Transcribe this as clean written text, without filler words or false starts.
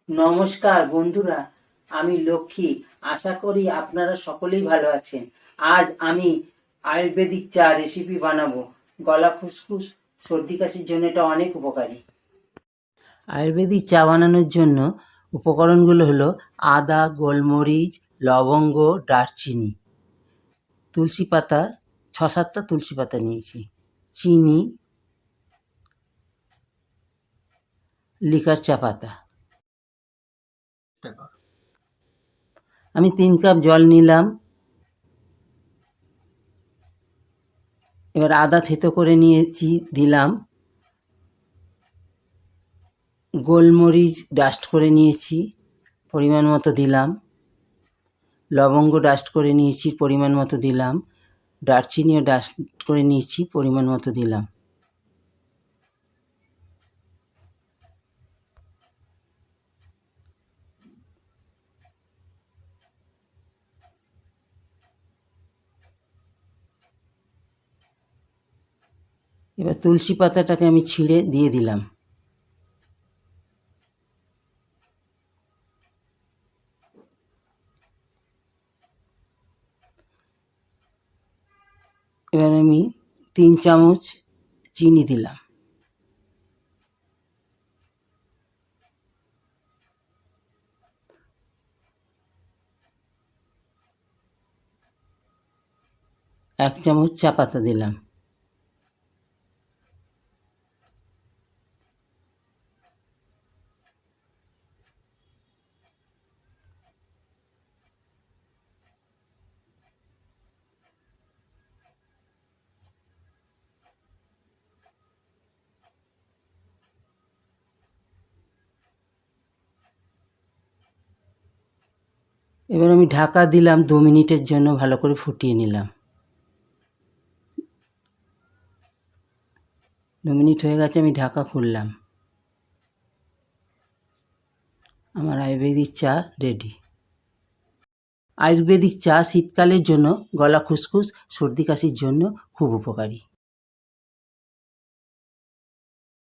নমস্কার বন্ধুরা, আমি লক্ষ্মী। আশা করি আপনারা সকলেই ভালো আছেন। আজ আমি আয়ুর্বেদিক চা রেসিপি বানাবো। গলা খুসখুস সর্দি কাশির জন্য এটা অনেক উপকারী। আয়ুর্বেদিক চা বানানোর জন্য উপকরণগুলো হলো আদা, গোলমরিচ, লবঙ্গ, দারচিনি, তুলসী পাতা, 6-7টা তুলসী পাতা নিয়েছি, চিনি, লিকার চা পাতা। আমি 3 কাপ জল নিলাম। এবার আদা থেতো করে নিয়েছি, দিলাম। গোলমরিচ ডাস্ট করে নিয়েছি, পরিমাণ মতো দিলাম। লবঙ্গ ডাস্ট করে নিয়েছি, পরিমাণ মতো দিলাম। দারচিনিও ডাস্ট করে নিয়েছি, পরিমাণ মতো দিলাম। এবার তুলসী পাতাটাকে আমি ছিঁড়ে দিয়ে দিলাম। এবার আমি 3 চামচ চিনি দিলাম। এক চামচ চা পাতা দিলাম। এবার আমি ঢাকা দিলাম, 2 মিনিটের জন্য ভালো করে ফুটিয়ে নিলাম। 2 মিনিট হয়ে গেছে, আমি ঢাকা খুললাম। আমার আয়ুর্বেদিক চা রেডি। আয়ুর্বেদিক চা শীতকালের জন্য, গলা খুসখুস সর্দি কাশির জন্য খুব উপকারী।